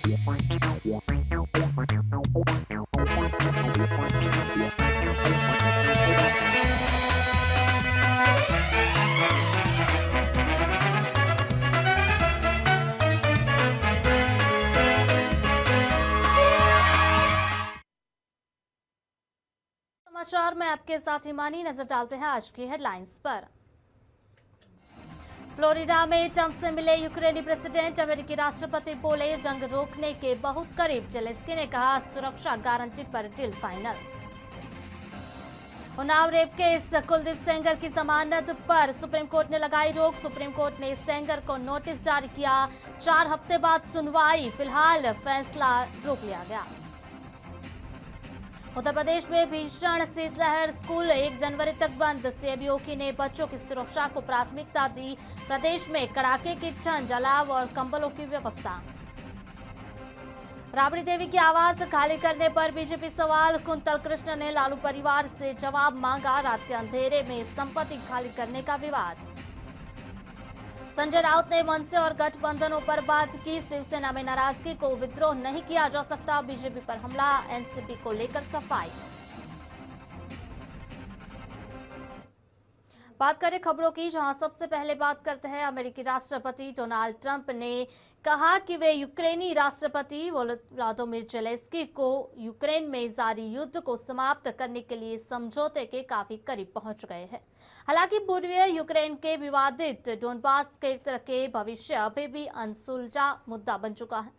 समाचार में आपके साथ हिमानी। नजर डालते हैं आज की हेडलाइंस पर। फ्लोरिडा में ट्रंप से मिले यूक्रेनी प्रेसिडेंट। अमेरिकी राष्ट्रपति बोले जंग रोकने के बहुत करीब। जेलेंस्की ने कहा सुरक्षा गारंटी पर deal final. Unnao rape case Kuldeep Sengar की जमानत पर सुप्रीम कोर्ट ने लगाई रोक। सुप्रीम कोर्ट ने सेंगर को नोटिस जारी किया। 4 हफ्ते बाद सुनवाई। फिलहाल फैसला रोक लिया गया। उत्तर प्रदेश में भीषण शीतलहर। स्कूल 1 जनवरी तक बंद। सीएम योगी ने बच्चों की सुरक्षा को प्राथमिकता दी। प्रदेश में कड़ाके की ठंड, अलाव और कंबलों की व्यवस्था। राबड़ी देवी की आवाज खाली करने पर बीजेपी सवाल। कुंतल कृष्ण ने लालू परिवार से जवाब मांगा। रात के अंधेरे में संपत्ति खाली करने का विवाद। संजय राउत ने मनसे और गठबंधनों पर बात की। शिवसेना में नाराजगी को विद्रोह नहीं किया जा सकता। बीजेपी पर हमला। एनसीपी को लेकर सफाई। बात करें खबरों की, जहां सबसे पहले बात करते हैं अमेरिकी राष्ट्रपति डोनाल्ड ट्रंप ने कहा कि वे यूक्रेनी राष्ट्रपति व्लादिमीर जेलेंस्की को यूक्रेन में जारी युद्ध को समाप्त करने के लिए समझौते के काफी करीब पहुंच गए हैं। हालांकि पूर्वी यूक्रेन के विवादित डोनबास क्षेत्र के भविष्य अभी भी अनसुलझा मुद्दा बन चुका है।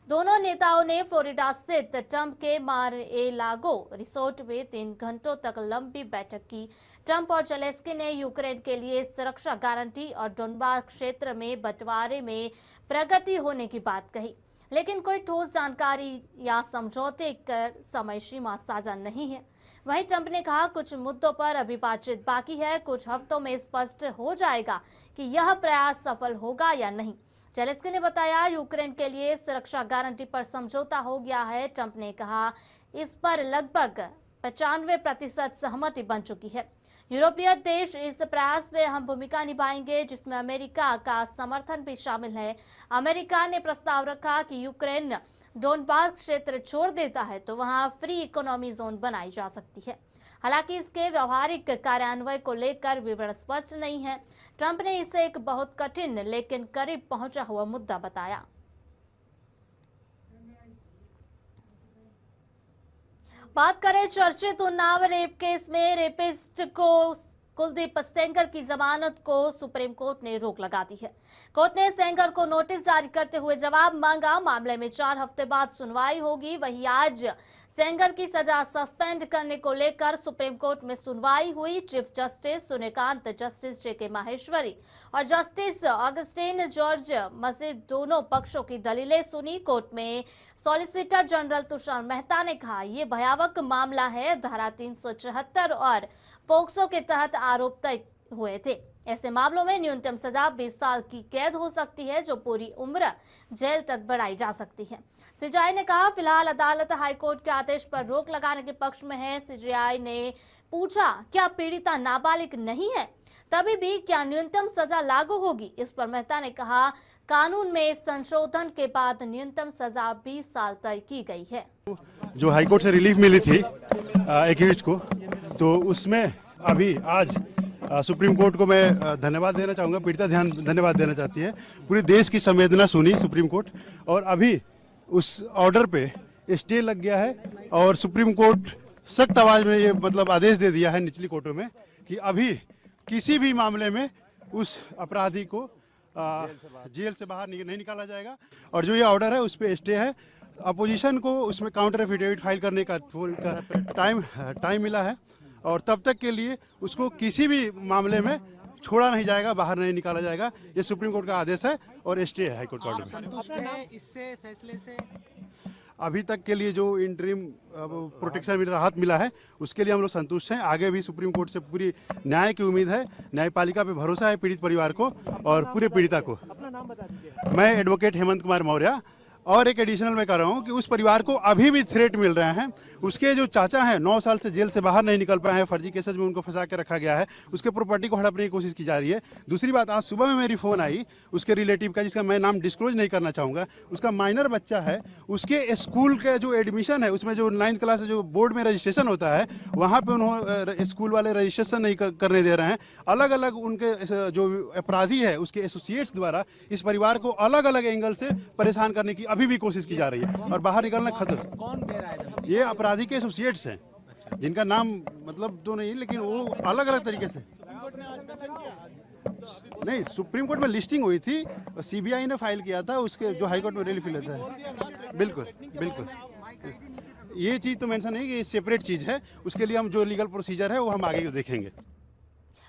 दोनों नेताओं ने फ्लोरिडा स्थित ट्रंप के मार-ए-लागो रिसोर्ट में 3 घंटों तक लंबी बैठक की। ट्रंप और जेलेंस्की ने यूक्रेन के लिए सुरक्षा गारंटी और डोनबास क्षेत्र में बंटवारे में प्रगति होने की बात कही, लेकिन कोई ठोस जानकारी या समझौते कर समय सीमा साझा नहीं है। वहीं ट्रंप ने कहा कुछ मुद्दों पर अभी बातचीत बाकी है। कुछ हफ्तों में स्पष्ट हो जाएगा कि यह प्रयास सफल होगा या नहीं। जेलेंस्की ने बताया यूक्रेन के लिए सुरक्षा गारंटी पर समझौता हो गया है। ट्रंप ने कहा इस पर लगभग 95% सहमति बन चुकी है। यूरोपीय देश इस प्रयास में अहम भूमिका निभाएंगे, जिसमें अमेरिका का समर्थन भी शामिल है। अमेरिका ने प्रस्ताव रखा कि यूक्रेन डोनबास क्षेत्र छोड़ देता है तो वहां फ्री इकोनॉमी जोन बनाई जा सकती है। हालांकि इसके व्यवहारिक कार्यान्वयन को लेकर विवरण स्पष्ट नहीं है। ट्रंप ने इसे एक बहुत कठिन लेकिन करीब पहुंचा हुआ मुद्दा बताया। बात करें चर्चित उन्नाव रेप केस में रेपिस्ट को कुलदीप सेंगर की जमानत को सुप्रीम कोर्ट ने रोक लगा दी है। कोर्ट ने सेंगर को नोटिस जारी करते हुए जवाब मांगा। मामले में 4 हफ्ते बाद सुनवाई होगी। वहीं आज सेंगर की सजा सस्पेंड करने को लेकर सुप्रीम कोर्ट में सुनवाई हुई। चीफ जस्टिस सूर्यकांत, जस्टिस जेके माहेश्वरी और जस्टिस अगस्टिन जॉर्ज मजीद दोनों पक्षों की दलीलें सुनी। कोर्ट में सॉलिसिटर जनरल तुषार मेहता ने कहा यह भयावह मामला है। धारा 374 और पोक्सो के तहत आरोप तय हुए थे। ऐसे मामलों में न्यूनतम सजा 20 साल की कैद हो सकती है, जो पूरी उम्र जेल तक बढ़ाई जा सकती है। सीजेआई ने कहा फिलहाल अदालत हाईकोर्ट के आदेश पर रोक लगाने के पक्ष में है। सीजेआई ने पूछा क्या पीड़िता नाबालिग नहीं है, तभी भी क्या न्यूनतम सजा लागू होगी। इस पर मेहता ने कहा कानून में संशोधन के बाद न्यूनतम सजा 20 साल तय की गई है। जो हाईकोर्ट से रिलीफ मिली थी एक्यूज्ड को, तो उसमें अभी आज सुप्रीम कोर्ट को मैं धन्यवाद देना चाहूँगा। पीड़िता धन्यवाद देना चाहती है। पूरे देश की संवेदना सुनी सुप्रीम कोर्ट, और अभी उस ऑर्डर पे स्टे लग गया है। और सुप्रीम कोर्ट सख्त आवाज में ये मतलब आदेश दे दिया है निचली कोर्टों में कि अभी किसी भी मामले में उस अपराधी को जेल से बाहर नहीं निकाला जाएगा। और जो ये ऑर्डर है उस पर स्टे है। अपोजिशन को उसमें काउंटर एफिडेविट फाइल करने का टाइम मिला है, और तब तक के लिए उसको किसी भी मामले में छोड़ा नहीं जाएगा, बाहर नहीं निकाला जाएगा। ये सुप्रीम कोर्ट का आदेश है और स्टे है हाईकोर्ट का ऑर्डर। संतुष्ट हैं इससे फैसले से? अभी तक के लिए जो इंटरिम प्रोटेक्शन में राहत मिला है उसके लिए हम लोग संतुष्ट हैं। आगे भी सुप्रीम कोर्ट से पूरी न्याय की उम्मीद है। न्यायपालिका पे भरोसा है पीड़ित परिवार को और पूरे पीड़िता को। अपना नाम बता दीजिए। मैं एडवोकेट हेमंत कुमार मौर्य, और एक एडिशनल मैं कर रहा हूँ कि उस परिवार को अभी भी थ्रेट मिल रहे हैं। उसके जो चाचा हैं 9 साल से जेल से बाहर नहीं निकल पाए हैं, फर्जी केसेज में उनको फंसा के रखा गया है, उसके प्रॉपर्टी को हड़पने की कोशिश की जा रही है। दूसरी बात, आज सुबह में मेरी फ़ोन आई उसके रिलेटिव का, जिसका मैं नाम डिस्क्लोज नहीं करना चाहूँगा। उसका माइनर बच्चा है, उसके स्कूल का जो एडमिशन है उसमें जो 9th क्लास जो बोर्ड में रजिस्ट्रेशन होता है वहाँ पर उन्होंने स्कूल वाले रजिस्ट्रेशन नहीं करने दे रहे हैं। अलग अलग उनके जो अपराधी है उसके एसोसिएट्स द्वारा इस परिवार को अलग अलग एंगल से परेशान करने की अभी भी कोशिश की जा रही है और बाहर निकलना खतरा। कौन दे रहा है? ये अपराधी के एसोसिएट्स हैं, जिनका नाम मतलब तो नहीं, लेकिन वो अलग अलग तरीके से नहीं, सुप्रीम कोर्ट में लिस्टिंग हुई थी, सीबीआई ने फाइल किया था, उसके जो हाई कोर्ट में रिलीफ लेता है। बिल्कुल बिल्कुल, ये चीज़ तो मेंशन है कि ये सेपरेट चीज़ है, उसके लिए हम जो लीगल प्रोसीजर है वो हम आगे देखेंगे।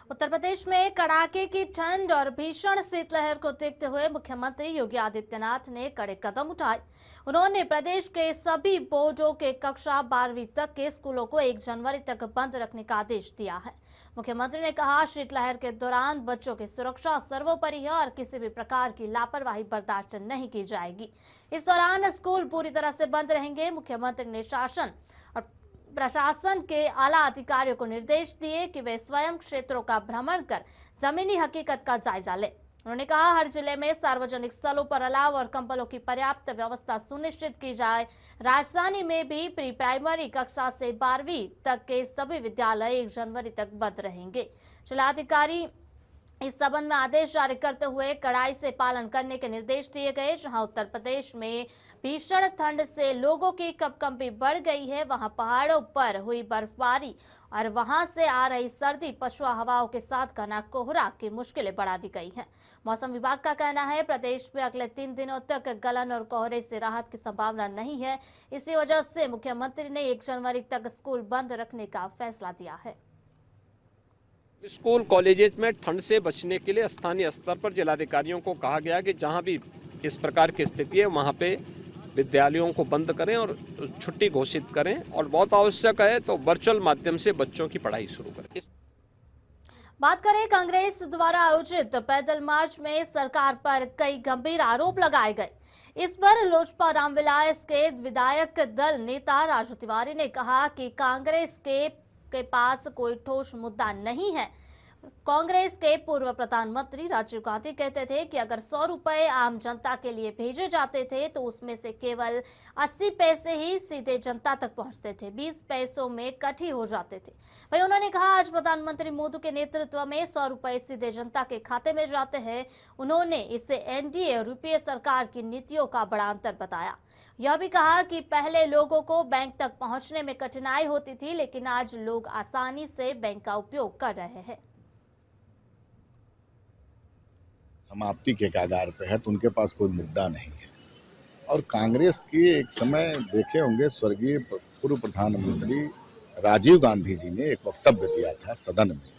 उत्तर प्रदेश में कड़ाके की ठंड और भीषण शीतलहर को देखते हुए मुख्यमंत्री योगी आदित्यनाथ ने कड़े कदम उठाए। उन्होंने प्रदेश के सभी बोर्डों के कक्षा 12वीं तक के स्कूलों को 1 जनवरी तक बंद रखने का आदेश दिया है। मुख्यमंत्री ने कहा, शीतलहर के दौरान बच्चों की सुरक्षा सर्वोपरि है और किसी भी प्रकार की लापरवाही बर्दाश्त नहीं की जाएगी। इस दौरान स्कूल पूरी तरह से बंद रहेंगे। मुख्यमंत्री ने शासन और प्रशासन के आला अधिकारियों को निर्देश दिए कि वे स्वयं क्षेत्रों का भ्रमण कर जमीनी हकीकत का जायजा लें। उन्होंने कहा, हर जिले में सार्वजनिक स्थलों पर अलाव और कंबलों की पर्याप्त व्यवस्था सुनिश्चित की जाए। राजधानी में भी प्री प्राइमरी कक्षा से 12वीं तक के सभी विद्यालय 1 जनवरी तक बंद रहेंगे। जिलाधिकारी इस संबंध में आदेश जारी करते हुए कड़ाई से पालन करने के निर्देश दिए गए। जहां उत्तर प्रदेश में भीषण ठंड से लोगों की कपकंपी बढ़ गई है, वहां पहाड़ों पर हुई बर्फबारी और वहां से आ रही सर्दी पछुआ हवाओं के साथ घना कोहरा की मुश्किलें बढ़ा दी गई हैं। मौसम विभाग का कहना है, प्रदेश में अगले 3 दिनों तक गलन और कोहरे से राहत की संभावना नहीं है। इसी वजह से मुख्यमंत्री ने 1 जनवरी तक स्कूल बंद रखने का फैसला दिया है। स्कूल कॉलेजेस में ठंड से बचने के लिए स्थानीय स्तर पर जिलाधिकारियों को कहा गया कि जहां भी इस प्रकार की स्थिति है वहां पे विद्यालयों को बंद करें और छुट्टी घोषित करें और बहुत आवश्यक है तो वर्चुअल माध्यम से बच्चों की पढ़ाई शुरू करें। बात करें कांग्रेस द्वारा आयोजित पैदल मार्च में सरकार पर कई गंभीर आरोप लगाए गए। इस पर लोजपा रामविलास के विधायक दल नेता राजू तिवारी ने कहा कि कांग्रेस के पास कोई ठोस मुद्दा नहीं है। कांग्रेस के पूर्व प्रधानमंत्री राजीव गांधी कहते थे कि अगर 100 रुपए आम जनता के लिए भेजे जाते थे तो उसमें से केवल 80 पैसे ही सीधे जनता तक पहुंचते थे, 20 पैसों में कट ही हो जाते थे। वहीं उन्होंने कहा, आज प्रधानमंत्री मोदी के नेतृत्व में 100 रुपए सीधे जनता के खाते में जाते हैं। उन्होंने इसे एनडीए और यूपीए सरकार की नीतियों का बड़ा अंतर बताया। यह भी कहा कि पहले लोगों को बैंक तक पहुंचने में कठिनाई होती थी, लेकिन आज लोग आसानी से बैंक का उपयोग कर रहे हैं। समाप्ति के कगार पे है तो उनके पास कोई मुद्दा नहीं है। और कांग्रेस की एक समय देखे होंगे, स्वर्गीय पूर्व प्रधानमंत्री राजीव गांधी जी ने एक वक्तव्य दिया था सदन में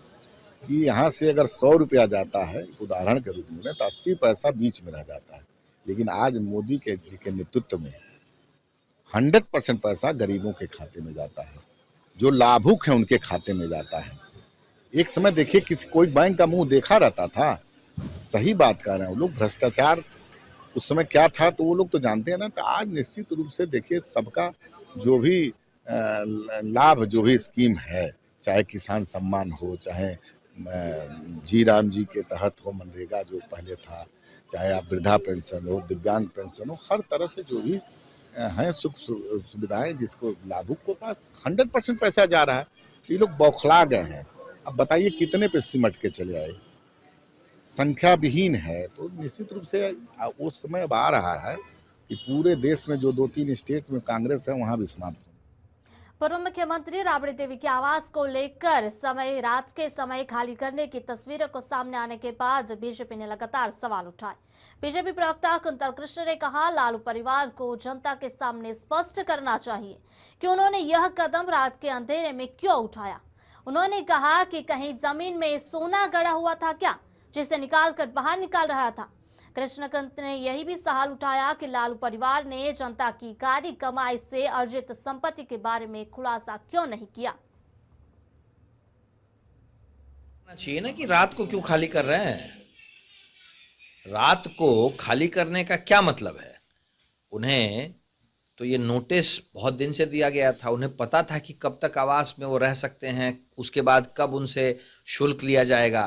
कि यहाँ से अगर 100 रुपया जाता है उदाहरण के रूप में तो 80 पैसा बीच में रह जाता है। लेकिन आज मोदी जी के नेतृत्व में 100% पैसा गरीबों के खाते में जाता है, जो लाभुक हैं उनके खाते में जाता है। एक समय देखिए किसी कोई बैंक का मुंह देखा रहता था, सही बात कर रहे हैं वो लोग। भ्रष्टाचार उस समय क्या था तो वो लोग तो जानते हैं ना। तो आज निश्चित रूप से देखिए सबका जो भी लाभ, जो भी स्कीम है, चाहे किसान सम्मान हो, चाहे जी राम जी के तहत हो, मनरेगा जो पहले था, चाहे आप वृद्धा पेंशन हो, दिव्यांग पेंशन हो, हर तरह से जो भी हैं सुख सुविधाएं जिसको लाभुक को पास 100% पैसा जा रहा है। तो ये लोग बौखला गए हैं। अब बताइए कितने पे सिमट के चले आए, संख्या विहीन है। तो निश्चित रूप से वो समय अब आ रहा है कि पूरे देश में जो 2-3 स्टेट में कांग्रेस है वहां भी समाप्त हो। पूर्व मुख्यमंत्री राबड़ी देवी के आवास को लेकर रात के समय खाली करने की तस्वीरों को सामने आने के बाद बीजेपी ने लगातार सवाल उठाए। बीजेपी प्रवक्ता कुंतल कृष्ण ने कहा, लालू परिवार को जनता के सामने स्पष्ट करना चाहिए कि उन्होंने यह कदम रात के अंधेरे में क्यों उठाया। उन्होंने कहा कि कहीं जमीन में सोना गड़ा हुआ था क्या, जिसे निकाल कर बाहर निकाल रहा था। कृष्णकांत ने यही भी सवाल उठाया कि लालू परिवार ने जनता की गाड़ी कमाई से अर्जित संपत्ति के बारे में खुलासा क्यों नहीं किया। चाहिए ना कि रात को क्यों खाली कर रहे हैं। रात को खाली करने का क्या मतलब है। उन्हें तो ये नोटिस बहुत दिन से दिया गया था, उन्हें पता था कि कब तक आवास में वो रह सकते हैं, उसके बाद कब उनसे शुल्क लिया जाएगा।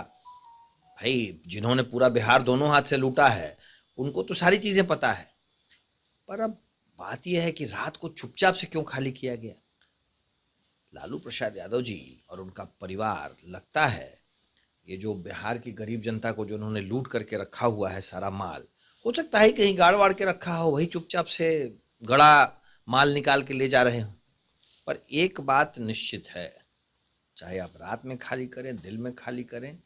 भाई जिन्होंने पूरा बिहार दोनों हाथ से लूटा है उनको तो सारी चीजें पता है। पर अब बात यह है कि रात को चुपचाप से क्यों खाली किया गया। लालू प्रसाद यादव जी और उनका परिवार, लगता है ये जो बिहार की गरीब जनता को जो उन्होंने लूट करके रखा हुआ है सारा माल, हो सकता है कहीं गाड़ वाड़ के रखा हो, वही चुपचाप से गड़ा माल निकाल के ले जा रहे हो। पर एक बात निश्चित है, चाहे आप रात में खाली करें, दिल में खाली करें,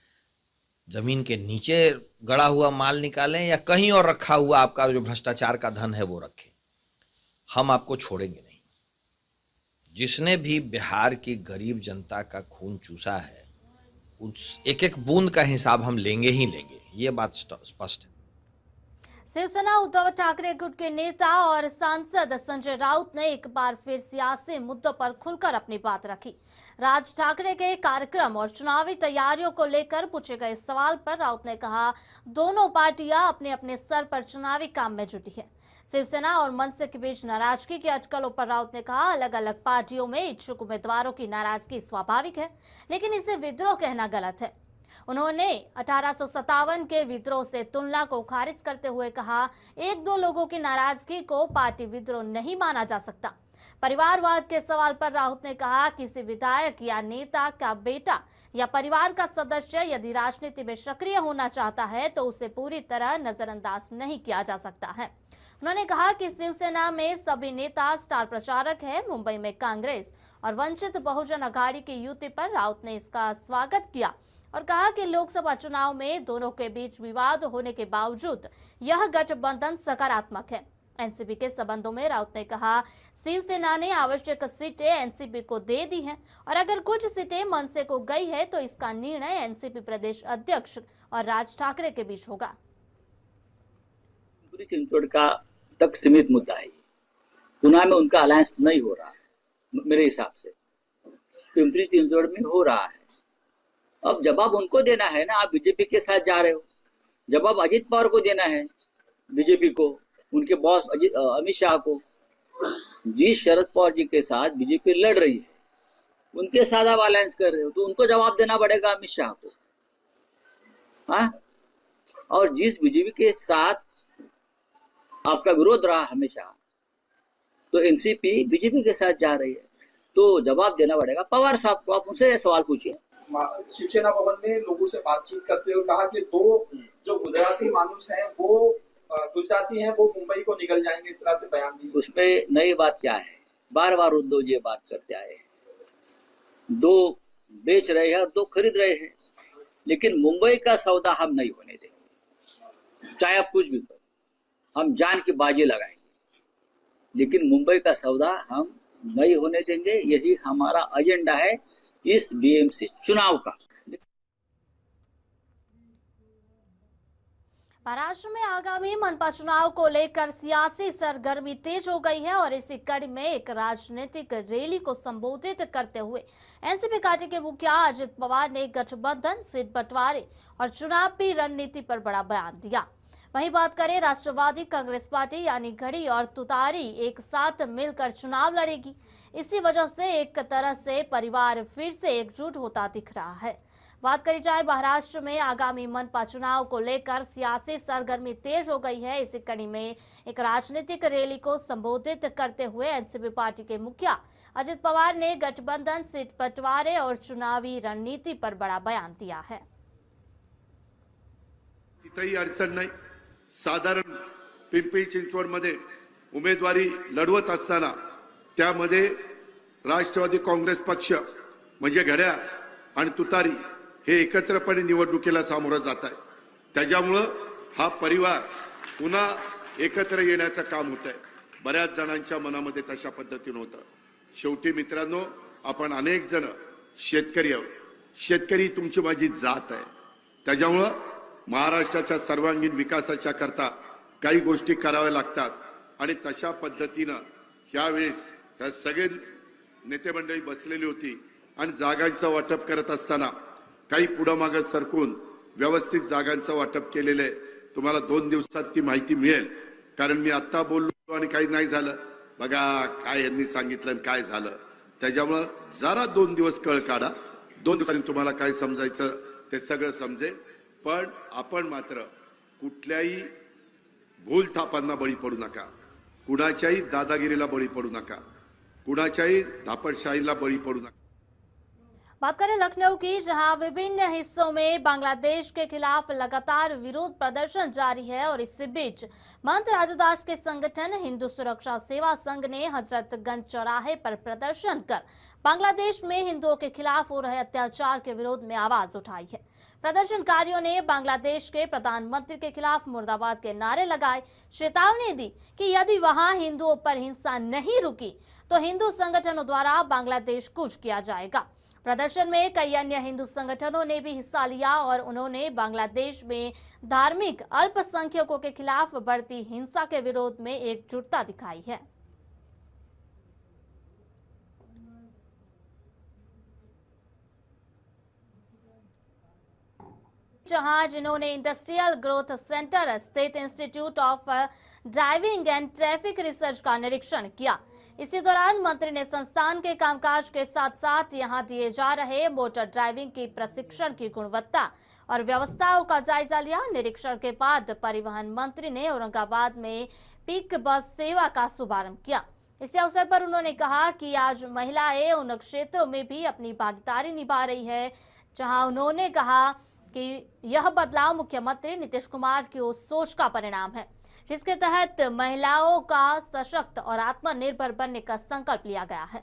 जमीन के नीचे गड़ा हुआ माल निकालें या कहीं और रखा हुआ आपका जो भ्रष्टाचार का धन है वो रखें, हम आपको छोड़ेंगे नहीं। जिसने भी बिहार की गरीब जनता का खून चूसा है उस एक एक बूंद का हिसाब हम लेंगे ही लेंगे, ये बात स्पष्ट है। शिवसेना उद्धव ठाकरे गुट के नेता और सांसद संजय राउत ने एक बार फिर सियासी मुद्दों पर खुलकर अपनी बात रखी। राज ठाकरे के कार्यक्रम और चुनावी तैयारियों को लेकर पूछे गए सवाल पर राउत ने कहा, दोनों पार्टियां अपने अपने स्तर पर चुनावी काम में जुटी हैं। शिवसेना और मनसे के बीच नाराजगी की अटकलों पर राउत ने कहा, अलग अलग पार्टियों में इच्छुक उम्मीदवारों की नाराजगी स्वाभाविक है, लेकिन इसे विद्रोह कहना गलत है। उन्होंने 1857 के विद्रोह से तुलना को खारिज करते हुए कहा, एक दो लोगों की नाराजगी को पार्टी विद्रोह नहीं माना जा सकता। परिवारवाद के सवाल पर राउत ने कहा, किसी विधायक या नेता का बेटा या परिवार का सदस्य यदि राजनीति में सक्रिय होना चाहता है तो उसे पूरी तरह नजरअंदाज नहीं किया जा सकता है। उन्होंने कहा कि शिवसेना में सभी नेता स्टार प्रचारक हैं। मुंबई में कांग्रेस और वंचित बहुजन अघाड़ी की युति पर राउत ने इसका स्वागत किया और कहा कि लोकसभा चुनाव में दोनों के बीच विवाद होने के बावजूद यह गठबंधन सकारात्मक है। एनसीपी के संबंधों में राउत ने कहा, शिवसेना ने आवश्यक सीटें एनसीपी को दे दी हैं और अगर कुछ सीटें मनसे को गई है तो इसका निर्णय एनसीपी प्रदेश अध्यक्ष और राज ठाकरे के बीच होगा। चिंचवड़ का तक सीमित मुद्दा है। पुणे में उनका अलायंस नहीं हो रहा है मेरे हिसाब से, पिंपरी चिंचवड़ में हो रहा है। अब जवाब उनको देना है ना, आप बीजेपी के साथ जा रहे हो, जवाब अजित पवार को देना है, बीजेपी को, उनके बॉस अमित शाह को। जिस शरद पवार जी के साथ बीजेपी लड़ रही है उनके साथ आप अलायंस कर रहे हो तो उनको जवाब देना पड़ेगा अमित शाह को। हाँ, और जिस बीजेपी के साथ आपका विरोध रहा हमेशा, तो एनसीपी बीजेपी के साथ जा रही है तो जवाब देना पड़ेगा पवार साहब को। आप उनसे सवाल पूछिए। शिवसेना भवन में लोगों से बातचीत करते हुए कहा कि दो जो गुजराती मानुस हैं वो गुजराती हैं, वो मुंबई को निकल जाएंगे, इस तरह से बयान दिए। उसमें नई बात क्या है, बार बार उद्धव जी बात करते आए, दो बेच रहे हैं और दो खरीद रहे हैं, लेकिन मुंबई का सौदा हम नहीं होने देंगे। चाहे आप कुछ भी करो, हम जान की बाजी लगाएंगे, लेकिन मुंबई का सौदा हम नहीं होने देंगे। यही हमारा एजेंडा है इस बीएमसी चुनाव का। महाराष्ट्र में आगामी मनपा चुनाव को लेकर सियासी सरगर्मी तेज हो गई है और इसी कड़ी में एक राजनीतिक रैली को संबोधित करते हुए एनसीपी पार्टी के मुखिया अजित पवार ने गठबंधन, सीट बंटवारे और चुनावी रणनीति पर बड़ा बयान दिया। वहीं बात करें राष्ट्रवादी कांग्रेस पार्टी यानी घड़ी और तुतारी एक साथ मिलकर चुनाव लड़ेगी। इसी वजह से एक तरह से परिवार फिर से एकजुट होता दिख रहा है। बात करी जाए महाराष्ट्र में आगामी मनपा चुनाव को लेकर सियासी सरगर्मी तेज हो गई है। इसी कड़ी में एक राजनीतिक रैली को संबोधित करते हुए एनसीपी पार्टी के मुखिया अजित पवार ने गठबंधन, सीट बंटवारे और चुनावी रणनीति पर बड़ा बयान दिया है। तिथेही अडचण नाही, साधारण पिंपरी चिंचवडमध्ये उमेदवारी लढवत असताना त्यामध्ये राष्ट्रवादी काँग्रेस पक्ष म्हणजे घड्याळ आणि तुतारी हे एकत्रपणे निवडणुकीला सामोरं जात आहे। त्याच्यामुळे हा परिवार पुन्हा एकत्र येण्याचं काम होत आहे। बऱ्याच जणांच्या मनामध्ये तशा पद्धतीने होतं। शेवटी मित्रांनो, आपण अनेक जण शेतकरी आहोत, शेतकरी तुमची माझी जात आहे। त्याच्यामुळे महाराष्ट्राच्या सर्वांगीण विकासाच्या करता काही गोष्टी कराव्या लागतात आणि तशा पद्धतीने यावेळेस या सगळे नेते मंडळी बसलेली होती आणि जागांचं वाटप करत असताना काही पुढे मागे सरकून व्यवस्थित जागांचं वाटप केलेलं आहे। तुम्हाला 2 दिवसात ती माहिती मिळेल कारण मी आत्ता बोललो आणि काही नाही झालं, बघा काय यांनी सांगितलं आणि काय झालं. त्याच्यामुळं जरा 2 दिवस कळ काढा, 2 दिवसांनी तुम्हाला काय समजायचं ते सगळं समजेल. पण आपण मात्र कुठल्याही भूल थापांना बळी पडू नका, कुणाच्याही दादागिरीला बळी पडू नका, कुणाच्याही धापटशाहीला बळी पडू नका. बात करें लखनऊ की, जहां विभिन्न हिस्सों में बांग्लादेश के खिलाफ लगातार विरोध प्रदर्शन जारी है और इसी बीच महंत राजूदास के संगठन हिंदू सुरक्षा सेवा संघ ने हजरतगंज चौराहे पर प्रदर्शन कर बांग्लादेश में हिंदुओं के खिलाफ हो रहे अत्याचार के विरोध में आवाज उठाई है. प्रदर्शनकारियों ने बांग्लादेश के प्रधानमंत्री के खिलाफ मुर्दाबाद के नारे लगाए, चेतावनी दी कि यदि वहां हिंदुओं पर हिंसा नहीं रुकी तो हिंदू संगठनों द्वारा बांग्लादेश कूच किया जाएगा. प्रदर्शन में कई अन्य हिंदू संगठनों ने भी हिस्सा लिया और उन्होंने बांग्लादेश में धार्मिक अल्पसंख्यकों के खिलाफ बढ़ती हिंसा के विरोध में एकजुटता दिखाई है. जहां जिन्होंने इंडस्ट्रियल ग्रोथ सेंटर स्थित institute of driving and traffic research का निरीक्षण किया. इसी दौरान मंत्री ने संस्थान के कामकाज के साथ साथ यहां दिए जा रहे मोटर ड्राइविंग की प्रशिक्षण की गुणवत्ता और व्यवस्थाओं का जायजा लिया. निरीक्षण के बाद परिवहन मंत्री ने औरंगाबाद में पिक बस सेवा का शुभारंभ किया. इस अवसर पर उन्होंने कहा कि आज महिलाएं उन क्षेत्रों में भी अपनी भागीदारी निभा रही है जहां उन्होंने कहा कि यह बदलाव मुख्यमंत्री नीतीश कुमार की उस सोच का परिणाम है जिसके तहत महिलाओं का सशक्त और आत्मनिर्भर बनने का संकल्प लिया गया है.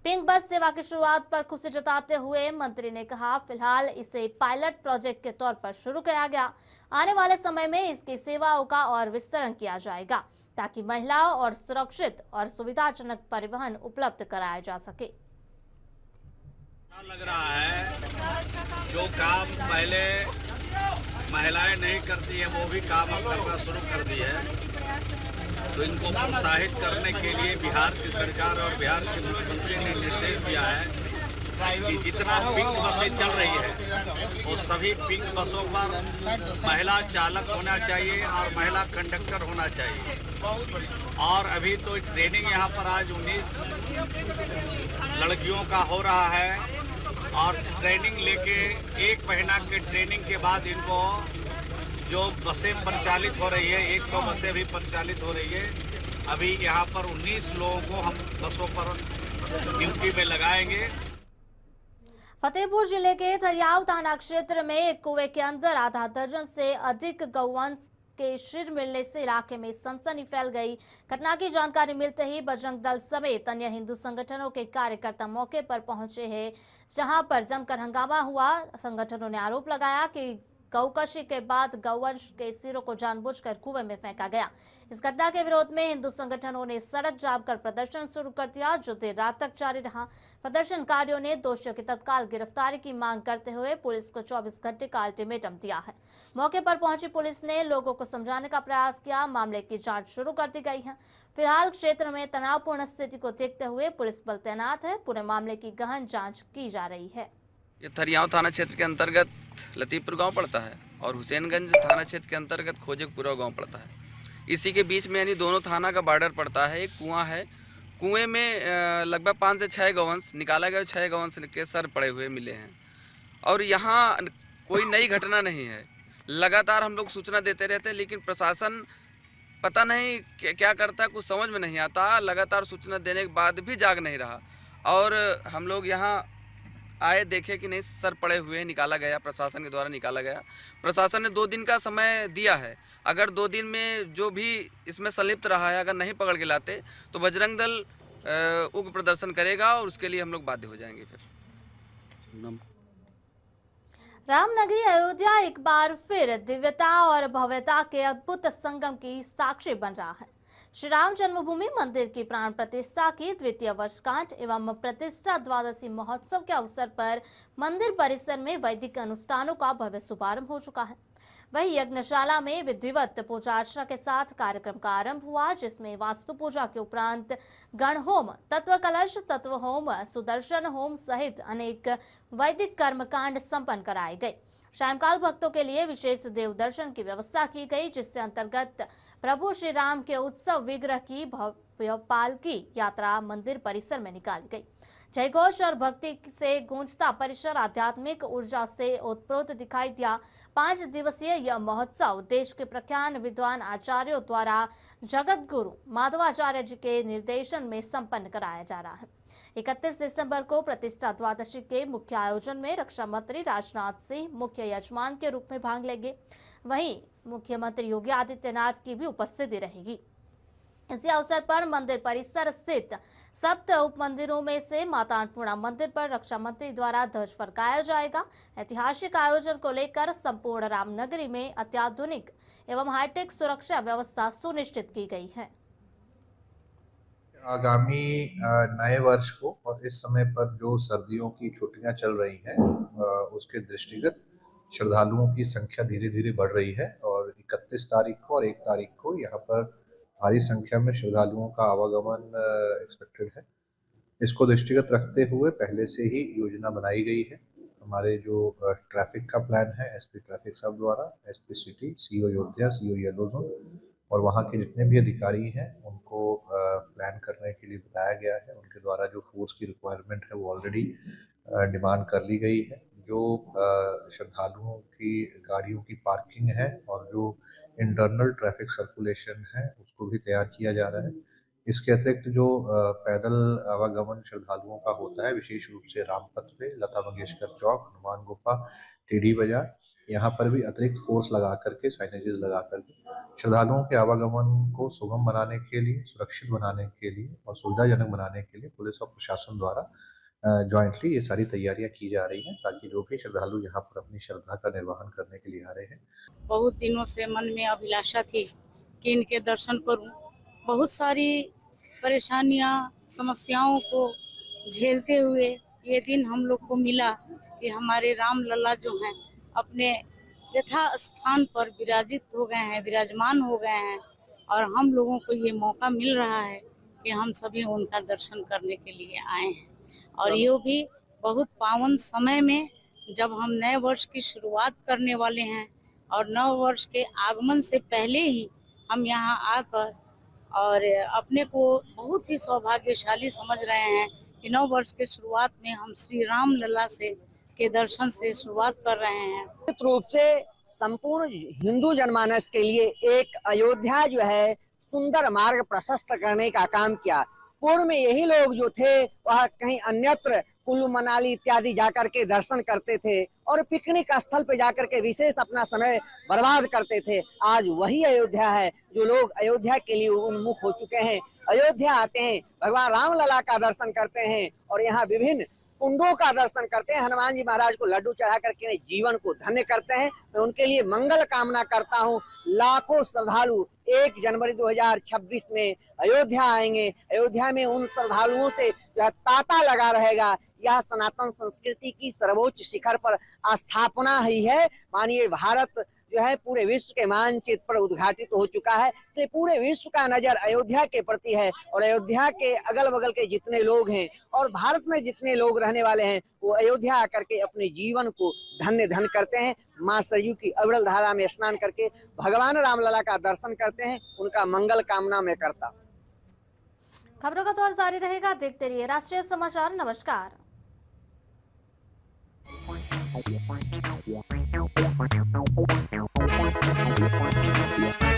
पिंक बस सेवा की शुरुआत पर खुशी जताते हुए मंत्री ने कहा, फिलहाल इसे पायलट प्रोजेक्ट के तौर पर शुरू किया गया. आने वाले समय में इसकी सेवाओं का और विस्तार किया जाएगा ताकि महिलाओं और सुरक्षित और सुविधाजनक परिवहन उपलब्ध कराया जा सके. लग रहा है जो काम पहले महिलाएं नहीं करती है वो भी काम अब करना शुरू कर दी है. तो इनको प्रोत्साहित करने के लिए बिहार की सरकार और बिहार के मुख्यमंत्री ने निर्देश दिया है कि जितना पिंक बसें चल रही है वो सभी पिंक बसों पर महिला चालक होना चाहिए और महिला कंडक्टर होना चाहिए. और अभी तो ट्रेनिंग यहाँ पर आज 19 लड़कियों का हो रहा है और ट्रेनिंग लेके 1 महीना के ट्रेनिंग के बाद इनको जो बसें परिचालित हो रही है 100 बसें भी परिचालित हो रही है. अभी यहाँ पर 19 लोगों को हम बसों पर ड्यूटी में लगाएंगे. फतेहपुर जिले के थरियाव थाना क्षेत्र में एक कुएं के अंदर आधा दर्जन से अधिक गौवंश के सिर मिलने से इलाके में सनसनी फैल गई. घटना की जानकारी मिलते ही बजरंग दल समेत अन्य हिंदू संगठनों के कार्यकर्ता मौके पर पहुंचे हैं, जहां पर जमकर हंगामा हुआ. संगठनों ने आरोप लगाया कि गौकशी के बाद गौवंश के सिरों को जानबूझकर कुएं में फेंका गया. इस घटना के विरोध में हिंदू संगठनों ने सड़क जाम कर प्रदर्शन शुरू कर दिया, जो देर रात तक जारी रहा. प्रदर्शनकारियों ने दोषियों की तत्काल गिरफ्तारी की मांग करते हुए पुलिस को 24 घंटे का अल्टीमेटम दिया है. मौके पर पहुंची पुलिस ने लोगों को समझाने का प्रयास किया. मामले की जांच शुरू कर दी गई है. फिलहाल क्षेत्र में तनावपूर्ण स्थिति को देखते हुए पुलिस बल तैनात है. पूरे मामले की गहन जाँच की जा रही है. ये थरियाव थाना क्षेत्र के अंतर्गत लतीफपुर गांव पड़ता है और हुसैनगंज थाना क्षेत्र के अंतर्गत खोजकपुरा गांव पड़ता है. इसी के बीच में यानी दोनों थाना का बॉर्डर पड़ता है. एक कुआं है, कुएं में लगभग 5 से 6 गौवंश निकाला गया. 6 गौवंश के सर पड़े हुए मिले हैं और यहाँ कोई नई घटना नहीं है. लगातार हम लोग सूचना देते रहते हैं लेकिन प्रशासन पता नहीं क्या करता है, कुछ समझ में नहीं आता. लगातार सूचना देने के बाद भी जाग नहीं रहा और हम लोग यहाँ आए, देखे कि नहीं सर पड़े हुए निकाला गया, प्रशासन के द्वारा निकाला गया. प्रशासन ने 2 दिन का समय दिया है. अगर 2 दिन में जो भी इसमें संलिप्त रहा है अगर नहीं पकड़ के लाते तो बजरंग दल उग्र प्रदर्शन करेगा और उसके लिए हम लोग बाध्य हो जाएंगे. फिर रामनगरी अयोध्या एक बार फिर दिव्यता और भव्यता के अद्भुत संगम की साक्षी बन रहा है. श्री राम जन्मभूमि मंदिर की प्राण प्रतिष्ठा की द्वितीय वर्षगांठ एवं प्रतिष्ठा द्वादशी महोत्सव के अवसर पर मंदिर परिसर में वैदिक अनुष्ठानों का भव्य शुभारंभ हो चुका है. वहीं यज्ञशाला में विधिवत पूजा अर्चना के साथ कार्यक्रम का आरंभ हुआ, जिसमें वास्तु पूजा के उपरांत गण होम, तत्व कलश, तत्व होम, सुदर्शन होम सहित अनेक वैदिक कर्मकांड संपन्न कराए गए. सायंकाल भक्तों के लिए विशेष देव दर्शन की व्यवस्था की गई, जिससे अंतर्गत प्रभु श्री राम के उत्सव विग्रह की भव्य पालकी यात्रा मंदिर परिसर में निकाली गई। जयघोष और भक्ति से गूंजता परिसर आध्यात्मिक ऊर्जा से ओतप्रोत दिखाई दिया। 5 दिवसीय यह महोत्सव देश के प्रख्यात विद्वान आचार्यों द्वारा जगत गुरु माधवाचार्य जी के निर्देशन में संपन्न कराया जा रहा है। 31 दिसंबर को प्रतिष्ठा द्वादशी के मुख्य आयोजन में रक्षा मंत्री राजनाथ सिंह मुख्य यजमान के रूप में भाग लेंगे। वहीं मुख्यमंत्री योगी आदित्यनाथ की भी उपस्थिति रहेगी। इसी अवसर पर मंदिर परिसर स्थित 7 उप मंदिरों में से माता अन्नपूर्णा मंदिर पर रक्षा मंत्री द्वारा ध्वज फरकाया जाएगा। ऐतिहासिक आयोजन को लेकर संपूर्ण रामनगरी में अत्याधुनिक एवं हाईटेक सुरक्षा व्यवस्था सुनिश्चित की गई है। आगामी नए वर्ष को और इस समय पर जो सर्दियों की छुट्टियां चल रही हैं उसके दृष्टिगत श्रद्धालुओं की संख्या धीरे धीरे बढ़ रही है और 31 तारीख को और 1 तारीख को यहाँ पर भारी संख्या में श्रद्धालुओं का आवागमन एक्सपेक्टेड है। इसको दृष्टिगत रखते हुए पहले से ही योजना बनाई गई है। हमारे जो ट्रैफिक का प्लान है एसपी ट्रैफिक साहब द्वारा, SP city, CO Ayodhya, CO yellow zone और वहाँ के जितने भी अधिकारी हैं उनको प्लान करने के लिए बताया गया है। उनके द्वारा जो फोर्स की रिक्वायरमेंट है वो ऑलरेडी डिमांड कर ली गई है। जो श्रद्धालुओं की गाड़ियों की पार्किंग है और जो इंटरनल ट्रैफिक सर्कुलेशन है उसको भी तैयार किया जा रहा है। इसके अतिरिक्त जो पैदल आवागमन श्रद्धालुओं का होता है विशेष रूप से रामपथ पे, लता मंगेशकर चौक, हनुमान गुफा, टीडी बाजार, यहाँ पर भी अतिरिक्त फोर्स लगा करके, साइनेजेस लगा करके श्रद्धालुओं के आवागमन को सुगम बनाने के लिए, सुरक्षित बनाने के लिए और सुविधाजनक बनाने के लिए पुलिस और प्रशासन द्वारा जॉइंटली ये सारी तैयारियां की जा रही हैं ताकि जो भी श्रद्धालु यहाँ पर अपनी श्रद्धा का निर्वहन करने के लिए आ रहे हैं। बहुत दिनों से मन में अभिलाषा थी कि इनके दर्शन करूं। बहुत सारी परेशानियां, समस्याओं को झेलते हुए ये दिन हम लोग को मिला कि हमारे राम लला जो हैं अपने यथा स्थान पर विराजित हो गए हैं, विराजमान हो गए हैं और हम लोगों को ये मौका मिल रहा है कि हम सभी उनका दर्शन करने के लिए आए हैं। और ये भी बहुत पावन समय में जब हम नए वर्ष की शुरुआत करने वाले हैं और नव वर्ष के आगमन से पहले ही हम यहाँ आकर और अपने को बहुत ही सौभाग्यशाली समझ रहे हैं कि नव वर्ष के शुरुआत में हम श्री राम लला से के दर्शन से शुरुआत कर रहे हैं। निश्चित रूप से संपूर्ण हिंदू जनमानस के लिए एक अयोध्या जो है सुंदर मार्ग प्रशस्त करने का काम किया। पूर्व में यही लोग जो थे वह कहीं अन्यत्र कुल्लू मनाली इत्यादि जाकर के दर्शन करते थे और पिकनिक स्थल पे जाकर के विशेष अपना समय बर्बाद करते थे। आज वही अयोध्या है जो लोग अयोध्या के लिए उन्मुख हो चुके हैं। अयोध्या आते हैं, भगवान राम लला का दर्शन करते हैं और यहाँ विभिन्न कुंडों का दर्शन करते हैं। हनुमान जी महाराज को लड्डू चढ़ा करके जीवन को धन्य करते हैं। मैं उनके लिए मंगल कामना करता हूँ। लाखों श्रद्धालु 1 जनवरी 2026 में अयोध्या आएंगे। अयोध्या में उन श्रद्धालुओं से जो है तांता लगा रहेगा। यह सनातन संस्कृति की सर्वोच्च शिखर पर स्थापना ही है। मानिए भारत जो है पूरे विश्व के मानचित्र पर उद्घाटित हो चुका है, इसलिए पूरे विश्व का नजर अयोध्या के प्रति है और अयोध्या के अगल बगल के जितने लोग हैं और भारत में जितने लोग रहने वाले हैं वो अयोध्या आकर के अपने जीवन को धन्य करते हैं। मां सरयू की अविरल धारा में स्नान करके भगवान रामलला का दर्शन करते हैं। उनका मंगल कामना में करता। खबरों का दौर जारी रहेगा, देखते रहिए राष्ट्रीय समाचार। नमस्कार। We'll be right back.